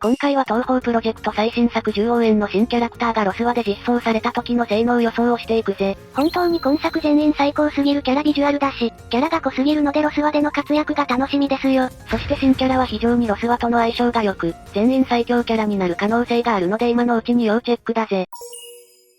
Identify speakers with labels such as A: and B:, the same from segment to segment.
A: 今回は東方プロジェクト最新作10億円の新キャラクターがロスワで実装された時の性能予想をしていくぜ。
B: 本当に今作全員最高すぎるキャラビジュアルだし、キャラが濃すぎるのでロスワでの活躍が楽しみですよ。
A: そして新キャラは非常にロスワとの相性が良く、全員最強キャラになる可能性があるので今のうちに要チェックだぜ。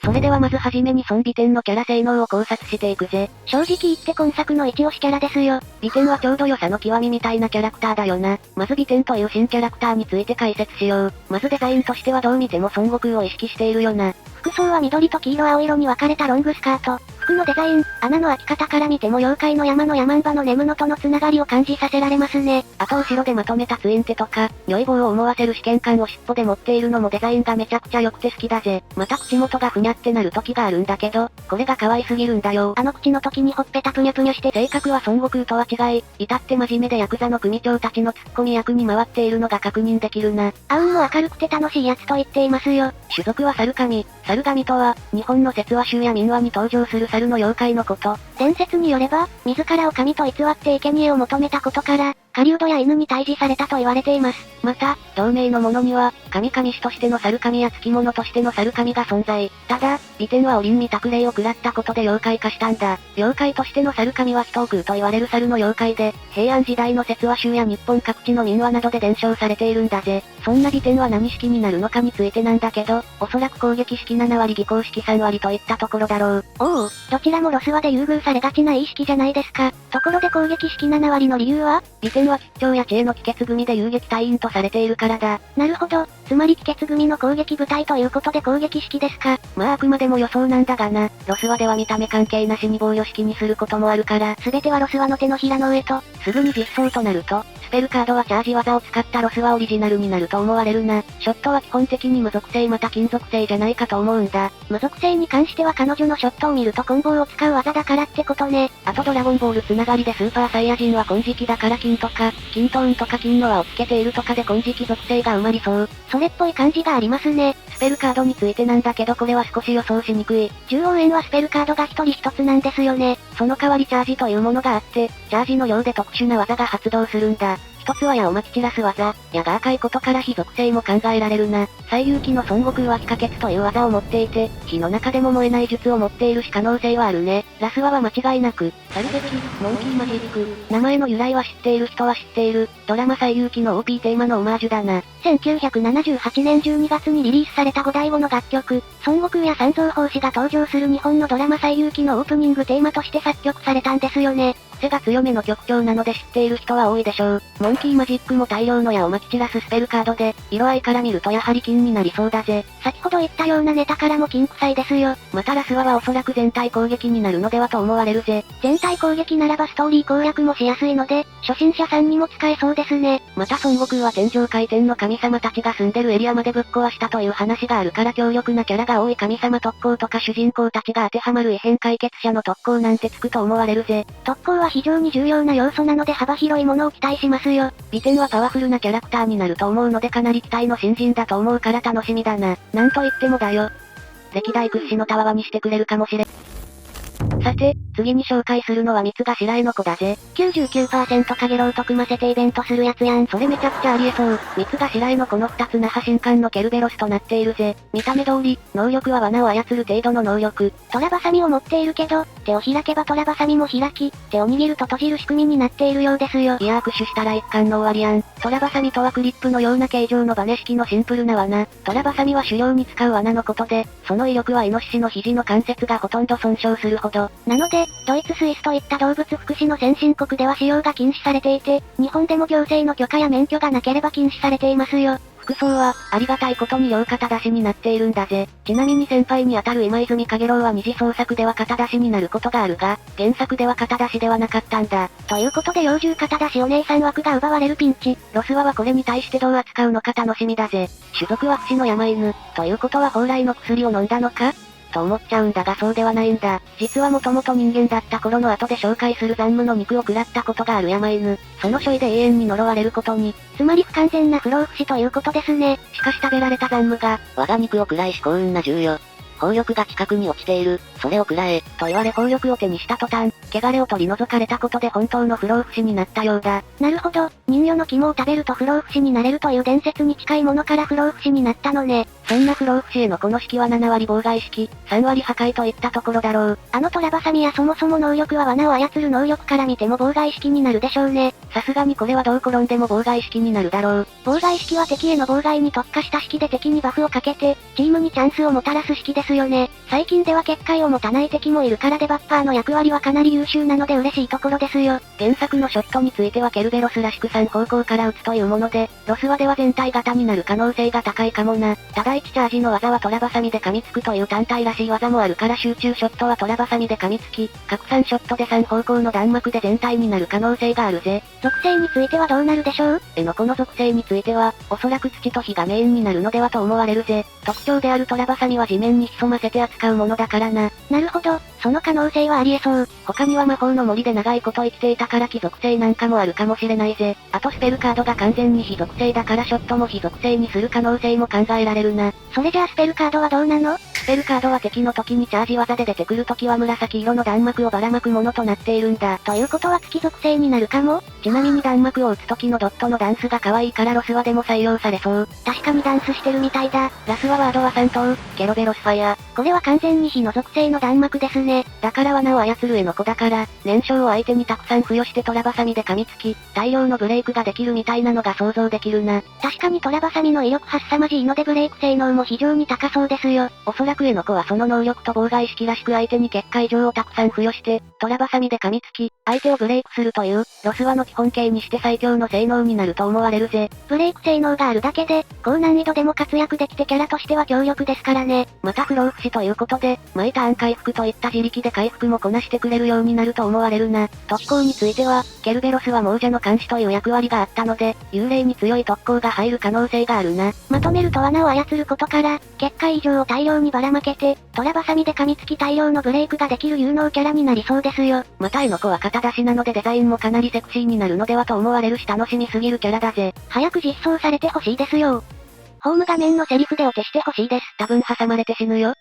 A: それではまずはじめに孫美天のキャラ性能を考察していくぜ。
B: 正直言って今作の一押しキャラですよ。
A: 美天はちょうど良さの極みみたいなキャラクターだよな。まず美天という新キャラクターについて解説しよう。まずデザインとしてはどう見ても孫悟空を意識しているよな。
B: 服装は緑と黄色青色に分かれたロングスカート。服のデザイン、穴の開き方から見ても妖怪の山のヤマンバのネムノとのつながりを感じさせられますね。
A: あと後ろでまとめたツインテとか、如意棒を思わせる試験官を尻尾で持っているのもデザインがめちゃくちゃ良くて好きだぜ。また口元がふにゃってなる時があるんだけど、これが可愛すぎるんだよ。
B: あの口の時にほっぺたぷにゃぷにゃして。
A: 性格は孫悟空とは違い、至って真面目でヤクザの組長たちのツッコミ役に回っているのが確認できるな。
B: あうんも明るくて楽しいやつと言っていますよ。
A: 種族は猿神。猿神とは、日本の説話集や民話に登場する猿の妖怪のこと。
B: 伝説によれば、自らを神と偽って生贄を求めたことから、狩人や犬に退治されたと言われています。
A: また、同名のものには、神々師としての猿神や付き物としての猿神が存在。ただ、美天はお凛に託霊を食らったことで妖怪化したんだ。妖怪としての猿神は人を食うと言われる猿の妖怪で、平安時代の説話集や日本各地の民話などで伝承されているんだぜ。そんな美天は何式になるのかについてなんだけど、おそらく攻撃式7割技巧式3割といったところだろう。
B: おお、どちらもロスワで優遇されがちない意識じゃないですか。ところで攻撃式7割の理由は？
A: 美天は吉兆や知恵の帰結組で遊撃隊員とされているからだ。
B: なるほど、つまり帰結組の攻撃部隊ということで攻撃式ですか。
A: まああくまでも予想なんだがな。ロスワでは見た目関係なしに防御式にすることもあるから、
B: 全てはロスワの手のひらの上と、
A: すぐに実装となると、スペルカードはチャージ技を使ったロスワオリジナルになると思われるな。ショットは基本的に無属性また金属性じゃないかと思うんだ。
B: 無属性に関しては彼女のショットを見るとコンボを使う技だからってことね。
A: あとドラゴンボールつながりでスーパーサイヤ人は金色だから金とか、金トーンとか金の輪をつけているとかで金色属性が埋まりそう。
B: それっぽい感じがありますね。
A: スペルカードについてなんだけどこれは少し予想しにくい。
B: 10億円はスペルカードが一人一つなんですよね。
A: その代わりチャージというものがあって、チャージの量で特殊な技が発動するんだ。一つは矢を撒き散らす技、矢が赤いことから火属性も考えられるな。最有機の孫悟空は火可決という技を持っていて、火の中でも燃えない術を持っているし可能性はあるね。ラスワは間違いなく、去るべき、モンキーマジック。名前の由来は知っている人は知っている、ドラマ最有機の OP テーマのオマージュだな。
B: 1978年12月にリリースされた5第5の楽曲、孫悟空や三蔵法師が登場する日本のドラマ最有機のオープニングテーマとして作曲されたんですよね。
A: 癖が強めの曲調なので知っている人は多いでしょう。モンキーマジックも大量の矢を撒き散らすスペルカードで、色合いから見るとやはり金になりそうだぜ。
B: 先ほど言ったようなネタからも金臭いですよ。
A: またラスワはおそらく全体攻撃になるのではと思われるぜ。
B: 全体攻撃ならばストーリー攻略もしやすいので、初心者さんにも使えそうですね。
A: また孫悟空は天上回転の神様たちが住んでるエリアまでぶっ壊したという話があるから強力なキャラが多い神様特攻とか主人公たちが当てはまる異変解決者の特攻なんてつくと思われるぜ。
B: 特攻は非常に重要な要素なので幅広いものを期待しますよ。
A: 美天はパワフルなキャラクターになると思うのでかなり期待の新人だと思うから楽しみだな。なんと言ってもだよ。歴代屈指のたわわにしてくれるかもしれん。さて、次に紹介するのは三つが白絵の子だぜ。
B: 99% かげろうと組ませてイベントするやつやん。
A: それめちゃくちゃありえそう。三つが白絵の子の二つ那覇新刊のケルベロスとなっているぜ。見た目通り、能力は罠を操る程度の能力。
B: トラバサミを持っているけど、手を開けばトラバサミも開き、手を握ると閉じる仕組みになっているようですよ。
A: いや握手したら一巻の終わりやん。トラバサミとはクリップのような形状のバネ式のシンプルな罠。トラバサミは狩猟に使う罠のことで、その威力はイノシシの肘の関節がほとんど損傷するほど。
B: なので、ドイツスイスといった動物福祉の先進国では使用が禁止されていて、日本でも行政の許可や免許がなければ禁止されていますよ。
A: 服装は、ありがたいことに両肩出しになっているんだぜ。ちなみに先輩にあたる今泉影郎は二次創作では肩出しになることがあるが、原作では肩出しではなかったんだ。
B: ということで幼獣肩出しお姉さん枠が奪われるピンチ。
A: ロスワはこれに対してどう扱うのか楽しみだぜ。種族は不死の山犬。ということは蓬莱の薬を飲んだのかと思っちゃうんだがそうではないんだ。実はもともと人間だった頃の後で紹介する残務の肉を食らったことがある山犬。その処理で永遠に呪われることに。
B: つまり不完全な不老不死ということですね。
A: しかし食べられた残務が、我が肉を食らいし幸運な銃よ。宝玉が近くに落ちている。それを食らえ。と言われ宝玉を手にした途端、汚れを取り除かれたことで本当の不老不死になったようだ。
B: なるほど、人魚の肝を食べると不老不死になれるという伝説に近いものから不老不死になったのね。
A: そんな不老不死へのこの式は7割妨害式、3割破壊といったところだろう。
B: あのトラバサミやそもそも能力は罠を操る能力から見ても妨害式になるでしょうね。
A: さすがにこれはどう転んでも妨害式になるだろう。
B: 妨害式は敵への妨害に特化した式で敵にバフをかけて、チームにチャンスをもたらす式ですよね。最近では結界を持たない敵もいるからデバッファーの役割はかなり優秀なので嬉しいところですよ。
A: 原作のショットについてはケルベロスらしく3方向から撃つというもので、ロスワでは全体型になる可能性が高いかもな。ただ1チャージの技はトラバサミで噛みつくという単体らしい技もあるから集中ショットはトラバサミで噛みつき、拡散ショットで3方向の弾幕で全体になる可能性があるぜ。
B: 属性についてはどうなるでしょう？
A: この属性については、おそらく土と火がメインになるのではと思われるぜ。特徴であるトラバサミは地面に潜ませて扱うものだからな。
B: なるほど、その可能性はあり得そう。
A: 他には魔法の森で長いこと生きていたから火属性なんかもあるかもしれないぜ。あとスペルカードが完全に火属性だからショットも火属性にする可能性も考えられるな。
B: それじゃあスペルカードはどうなの？
A: スペルカードは敵の時にチャージ技で出てくる時は紫色の弾幕をばらまくものとなっているんだ。
B: ということは月属性になるかも？
A: ちなみに弾幕を打つ時のドットのダンスが可愛いからロスワでも採用されそう。
B: 確かにダンスしてるみたいだ。
A: ラスワワードは3頭、ケロベロスファイア。
B: これは完全に火の属性の弾幕ですね。
A: だから罠を操る絵の子だから、燃焼を相手にたくさん付与してトラバサミで噛みつき、大量のブレイクができるみたいなのが想像できるな。
B: 確かにトラバサミの威力発凄まじいのでブレイク性能も非常に高そうですよ。
A: おそらく絵の子はその能力と妨害式らしく相手に結界上をたくさん付与して、トラバサミで噛みつき、相手をブレイクするという、ロスワの基本形にして最強の性能になると思われるぜ。
B: ブレイク性能があるだけで、高難易度でも活躍できてキャラとしては強力ですからね。
A: また不老不死ということで、毎ターン回復といった自力で回復もこなしてくれるようになると思われるな。特攻については、ケルベロスは亡者の監視という役割があったので、幽霊に強い特攻が入る可能性があるな。
B: まとめると罠を操ることから、結界以上を大量にばらまけて、トラバサミで噛みつき大量のブレイクができる有能キャラになりそうですよ。
A: また絵の子は肩出しなのでデザインもかなりセクシーになるのではと思われるし楽しみすぎるキャラだぜ。
B: 早く実装されてほしいですよ。ホーム画面のセリフでお手してほしいです。
A: 多分挟まれて死ぬよ。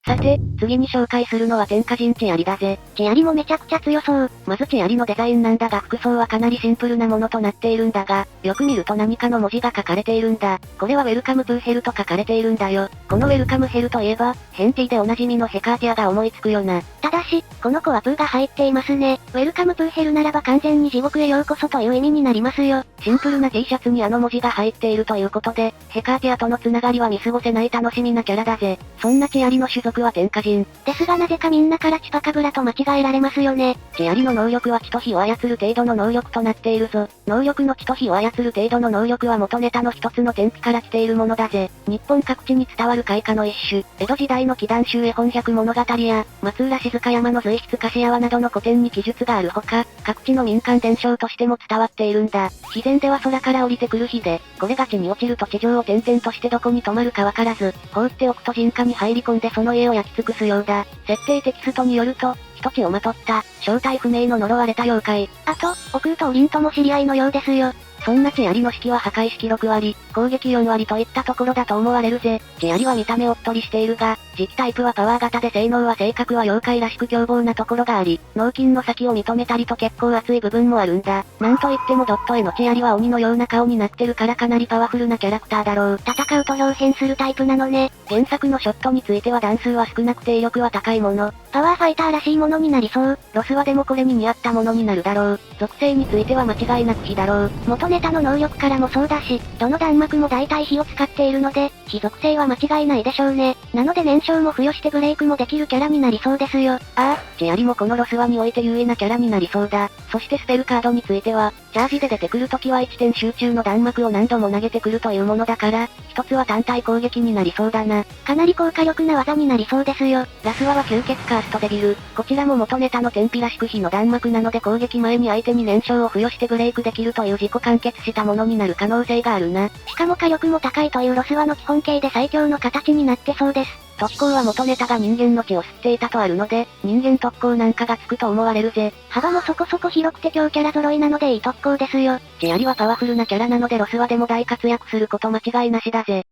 A: さて、次に紹介するのは天下人チアリだぜ。
B: チアリもめちゃくちゃ強そう。
A: まずチアリのデザインなんだが服装はかなりシンプルなものとなっているんだが、よく見ると何かの文字が書かれているんだ。これはウェルカムプーヘルと書かれているんだよ。このウェルカムヘルといえば、ヘンティでおなじみのヘカーティアが思いつくよな。
B: ただし、この子はプーが入っていますね。ウェルカムプーヘルならば完全に地獄へようこそという意味になりますよ。
A: シンプルな T シャツにあの文字が入っているということで、ヘカーティアとのつながりは見過ごせない楽しみなキャラだぜ。そんなチアリの種族は天下人。
B: ですがなぜかみんなからチパカブラと間違えられますよね。
A: チアリの能力は血と火を操る程度の能力となっているぞ。能力の血と火を操る程度の能力は元ネタの一つの天日から来ているものだぜ。日本各地に伝わる開花の一種、江戸時代の奇談集絵本百物語や、松浦静香山の随筆菓子屋などの古典に記述があるほか、各地の民間伝承としても伝わっているんだ。自然では空から降りてくる火で、これが地に落ちると地上を転々としてどこに止まるかわからず、放っておくと人家に入り込んでその家を焼き尽くすようだ。設定テキストによると、一血をまとった、正体不明の呪われた妖怪。
B: あと、オクーとオリンとも知り合いのようですよ。
A: そんなチアリの式は破壊式6割、攻撃4割といったところだと思われるぜ。チアリは見た目おっとりしているが、磁気タイプはパワー型で性能は性格は妖怪らしく凶暴なところがあり、脳筋の先を認めたりと結構熱い部分もあるんだ。なんといってもドット絵のチアリは鬼のような顔になってるからかなりパワフルなキャラクターだろう。
B: 戦うと表変するタイプなのね。
A: 原作のショットについては弾数は少なくて威力は高いもの。
B: パワーファイターらしいものになりそう。
A: ロスワでもこれに似合ったものになるだろう。属性については間違いなく火だろう。
B: 元ネタの能力からもそうだし、どの弾幕も大体火を使っているので、火属性は間違いないでしょうね。なので燃焼も付与してブレイクもできるキャラになりそうですよ。あ
A: あ、チアリもこのロスワにおいて優位なキャラになりそうだ。そしてスペルカードについては、チャージで出てくるときは1点集中の弾幕を何度も投げてくるというものだから、一つは単体攻撃になりそうだな。
B: かなり効果力な技になりそうですよ。
A: ラスワは吸血カーストデビル。こちらも元ネタの天日らしく火の弾幕なので攻撃前に相手に燃焼を付与してブレイクできるという自己完結したものになる可能性があるな。
B: しかも火力も高いというロスワの基本形で最強の形になってそうです。
A: 特攻は元ネタが人間の血を吸っていたとあるので、人間特攻なんかがつくと思われるぜ。
B: 幅もそこそこ広くて強キャラ揃いなのでいい特攻ですよ。
A: チアリはパワフルなキャラなのでロスワでも大活躍すること間違いなしだぜ。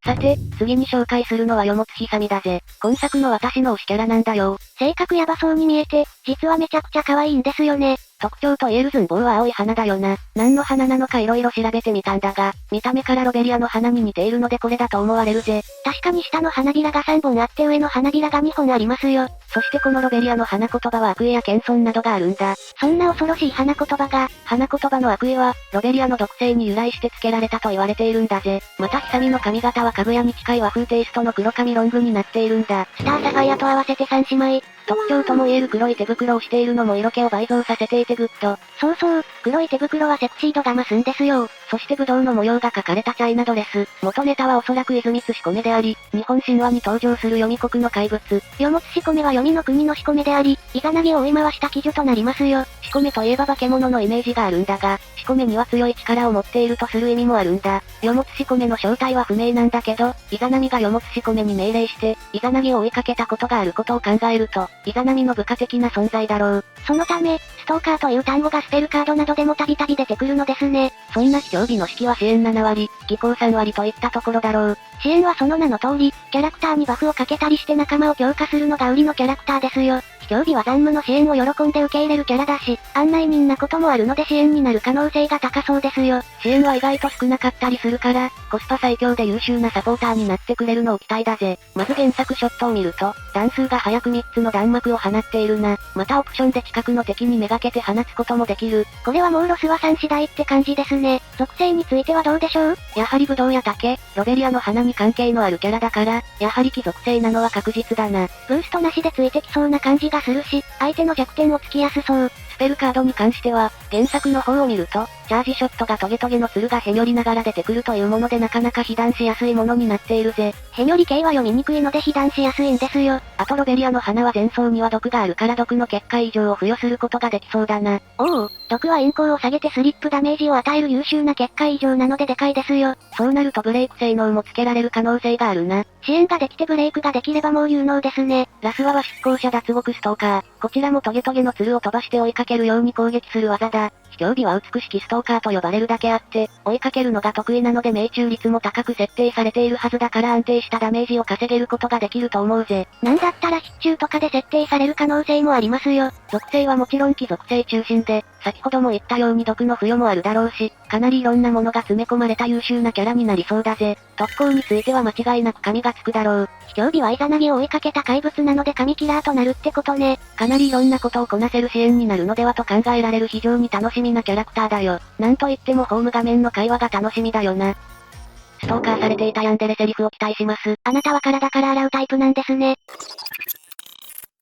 A: さて、次に紹介するのはよもつひさみだぜ。今作の私の推しキャラなんだよ。
B: 性格ヤバそうに見えて、実はめちゃくちゃ可愛いんですよね。
A: 特徴と言えるズンボウは青い花だよな。何の花なのか色々調べてみたんだが、見た目からロベリアの花に似ているのでこれだと思われるぜ。
B: 確かに下の花びらが3本あって上の花びらが2本ありますよ。
A: そしてこのロベリアの花言葉は悪意や謙遜などがあるんだ。
B: そんな恐ろしい花言葉が、
A: 花言葉の悪意は、ロベリアの毒性に由来して付けられたと言われているんだぜ。またヒサミの髪型はかぐやに近い和風テイストの黒髪ロングになっているんだ。
B: スターサファイアと合わせて3姉妹。
A: 特徴とも言える黒い手袋をしているのも色気を倍増させていてグッド。
B: そうそう、黒い手袋はセクシー度が増すんですよ。
A: そしてブドウの模様が描かれたチャイナドレス。元ネタはおそらく泉津しこめであり、日本神話に登場する読み国の怪物。
B: よもつしこめは読みの国のしこめであり、イザナギを追い回した記述となりますよ。
A: しこめといえば化け物のイメージがあるんだが、しこめには強い力を持っているとする意味もあるんだ。よもつしこめの正体は不明なんだけど、イザナミがよもつしこめに命令して、イザナギを追いかけたことがあることを考えると、イザナミの部下的な存在だろう。
B: そのため、ストーカーという単語がスペルカードなどでもたびたび出てくるのですね。
A: そんな非常備の式は支援7割、技巧3割といったところだろう。
B: 支援はその名の通り、キャラクターにバフをかけたりして仲間を強化するのが売りのキャラクターですよ。非常備は残務の支援を喜んで受け入れるキャラだし、案内人なこともあるので支援になる可能性が高そうですよ。
A: 支援は意外と少なかったりするから、コスパ最強で優秀なサポーターになってくれるのを期待だぜ。まず原作ショットを見ると、弾数が早く3つの弾幕を放っているな。またオプションで近くの敵にめがけて放つこともできる。
B: これはもうロスは3次第って感じですね。属性についてはどうでしょう？
A: やはりブドウや竹、ロベリアの花に関係のあるキャラだから、やはり貴属性なのは確実だな。
B: ブーストなしでついてきそうな感じがするし、相手の弱点を突きやすそう。
A: スペルカードに関しては、原作の方を見ると、チャージショットがトゲトゲのツルがへにょりながら出てくるというものでなかなか被弾しやすいものになっているぜ。
B: へにょり系は読みにくいので被弾しやすいんですよ。
A: あとロベリアの花は前奏には毒があるから毒の結界以上を付与することができそうだな。
B: おお、毒は陰行を下げてスリップダメージを与える優秀な結界以上なのででかいですよ。
A: そうなるとブレイク性能もつけられる可能性があるな。
B: 支援ができてブレイクができればもう有能ですね。
A: ラスワは出向者脱獄ストーカー。こちらもトゲトゲのツルを飛ばして追いかけるように攻撃する技だ。非常備は美しきストーカーと呼ばれるだけあって、追いかけるのが得意なので命中率も高く設定されているはずだから安定したダメージを稼げることができると思うぜ。
B: なんだったら必中とかで設定される可能性もありますよ。
A: 属性はもちろん貴属性中心で、先ほども言ったように毒の付与もあるだろうし、かなりいろんなものが詰め込まれた優秀なキャラになりそうだぜ。特攻については間違いなく神がつくだろう。
B: 非常備はイザナギを追いかけた怪物なので神キラーとなるってことね。
A: かなりいろんなことをこなせる支援になるのではと考えられる非常に楽しみなキャラクターだよ。なんといってもホーム画面の会話が楽しみだよな。ストーカーされていたヤンデレセリフを期待します。
B: あなたは体から洗うタイプなんですね。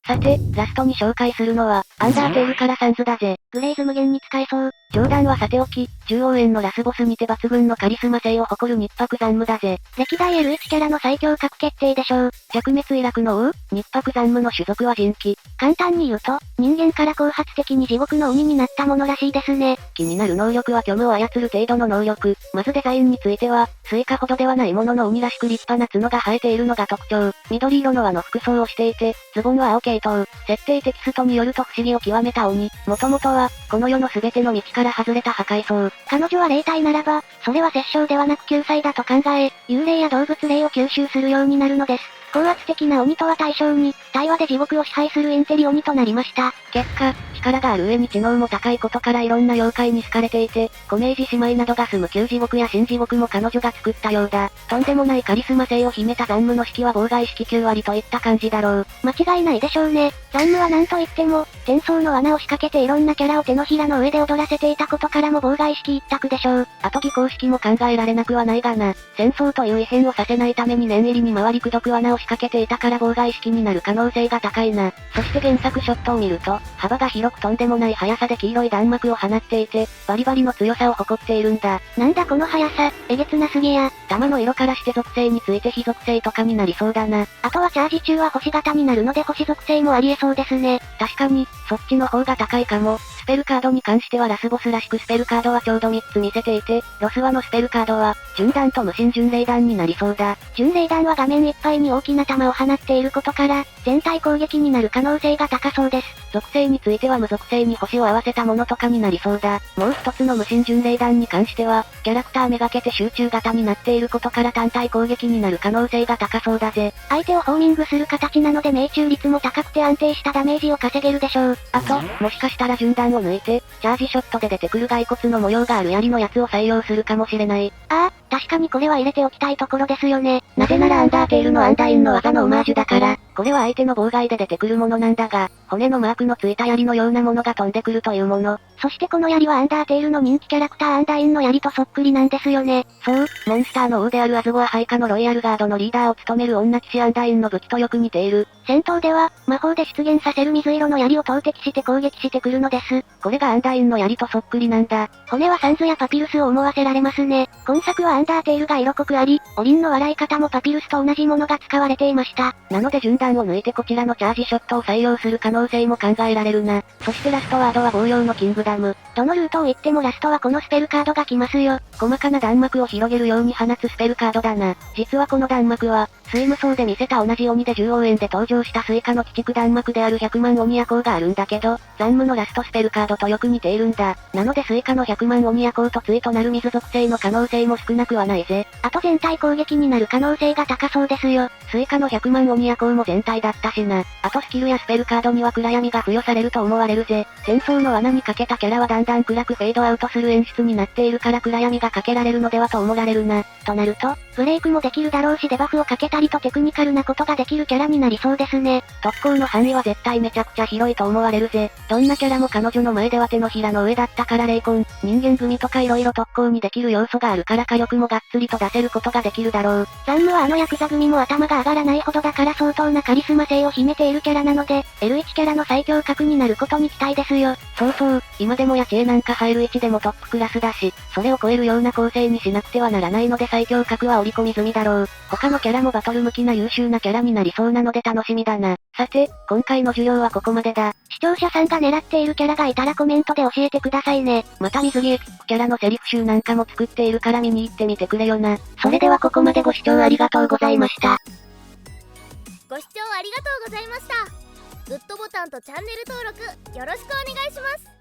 A: さて、ラストに紹介するのは、アンダーテールからサンズだぜ。
B: グレイズ無限に使えそう。
A: 冗談はさておき、10億円のラスボスにて抜群のカリスマ性を誇る日白残夢だぜ。
B: 歴代 L1 キャラの最強格決定でしょう。
A: 弱滅イラクの王、日白残夢の種族は人気。
B: 簡単に言うと、人間から後発的に地獄の鬼になったものらしいですね。
A: 気になる能力は虚無を操る程度の能力。まずデザインについては、スイカほどではないものの鬼らしく立派な角が生えているのが特徴。緑色の輪の服装をしていて、ズボンは青系統。設定テキストによると不思議を極めた鬼。もともとは、この世の全ての道から外れた破壊層。
B: 彼女は霊体ならば、それは殺生ではなく救済だと考え、幽霊や動物霊を吸収するようになるのです。高圧的な鬼とは対象に、対話で地獄を支配するインテリ鬼となりました。
A: 結果、力がある上に知能も高いことからいろんな妖怪に好かれていて、コメージ姉妹などが住む旧地獄や新地獄も彼女が作ったようだ。とんでもないカリスマ性を秘めた残夢の式は妨害式9割といった感じだろう。
B: 間違いないでしょうね。残夢は何と言っても、転送の罠を仕掛けていろんなキャラを手のひらの上で踊らせていたことからも妨害式一択でしょう。
A: あと技巧式も考えられなくはないがな。戦争という異変をさせないために念入りに回りくどく罠を仕掛けていたから妨害式になる可能性が高いな。そして原作ショットを見ると、幅が広くとんでもない速さで黄色い弾幕を放っていて、バリバリの強さを誇っているんだ。
B: なんだこの速さ、えげつなすぎや。
A: 弾の色からして属性について非属性とかになりそうだな。
B: あとはチャージ中は星型になるので星属性もありえそうですね。
A: 確かに、そっちの方が高いかも。スペルカードに関してはラスボスらしくスペルカードはちょうど3つ見せていて、ロスワのスペルカードは、純弾と無心純霊弾になりそうだ。
B: 純霊弾は画面いっぱいに大きな弾を放っていることから、全体攻撃になる可能性が高そうです。
A: 属性については無属性に星を合わせたものとかになりそうだ。もう一つの無心巡礼弾に関しては、キャラクターめがけて集中型になっていることから単体攻撃になる可能性が高そうだぜ。
B: 相手をホーミングする形なので命中率も高くて安定したダメージを稼げるでしょう。
A: あと、もしかしたら順弾を抜いて、チャージショットで出てくる骸骨の模様がある槍のやつを採用するかもしれない。
B: ああ、確かにこれは入れておきたいところですよね。
A: なぜならアンダーテールのアンダインの技のオマージュだから、これは相手の妨害で出てくるものなんだが、骨のマークのついた槍のようなものが飛んでくるというもの。
B: そしてこの槍はアンダーテールの人気キャラクターアンダインの槍とそっくりなんですよね。
A: そう、モンスターの王であるアズゴア配下のロイヤルガードのリーダーを務める女騎士アンダインの武器とよく似ている。
B: 戦闘では、魔法で出現させる水色の槍を投擲して攻撃してくるのです。
A: これがアンダインの槍とそっくりなんだ。
B: 骨はサンズやパピルスを思わせられますね。今作はアンダーテールが色濃くあり、オリンの笑い方もパピルスと同じものが使われていました。
A: なので順弾を抜いてこちらのチャージショットを採用する可能性も考えられるな。そしてラストワードは防用のキングダム。
B: どのルートを行ってもラストはこのスペルカードが来ますよ。
A: 細かな弾幕を広げるように放つスペルカードだな。実はこの弾幕は、スイム層で見せた同じ鬼で10応援で登場したスイカの鬼畜弾幕である100万鬼夜行があるんだけど、残務のラストスペルカードとよく似ているんだ。なのでスイカの100万鬼夜行と対となる水属性の可能性も少なくはないぜ。
B: あと全体攻撃になる可能性が高そうですよ。
A: スイカの100万鬼夜行も全体だったしな。あとスキルやスペルカードには暗闇が付与されると思われるぜ。戦争の罠にかけたキャラはだんだん暗くフェードアウトする演出になっているから暗闇がかけられるのではと思われるな。
B: となると、ブレイクもできるだろうしデバフをかけたりとテクニカルなことができるキャラになりそうですね。
A: 特攻の範囲は絶対めちゃくちゃ広いと思われるぜ。どんなキャラも彼女の前では手のひらの上だったから霊魂、人間組とか色々特攻にできる要素があるから火力もがっつりと出せることができるだろう。
B: 残務はあのヤクザ組も頭が上がらないほどだから相当なカリスマ性を秘めているキャラなので、L1 キャラの最強格になることに期待ですよ。
A: そうそう、今でもヤチエなんか入る位置でもトップクラスだし、それを超えるような構成にしなくてはならないので最強格は織り込み済みだろう。他のキャラもバトル向きな優秀なキャラになりそうなので楽しみだな。さて、今回の授業はここまでだ。
B: 視聴者さんが狙っているキャラがいたらコメントで教えてくださいね。
A: また水着エピックキャラのセリフ集なんかも作っているから見に行ってみてくれよな。それではここまでご視聴ありがとうございました。
C: ご視聴ありがとうございました。グッドボタンとチャンネル登録よろしくお願いします。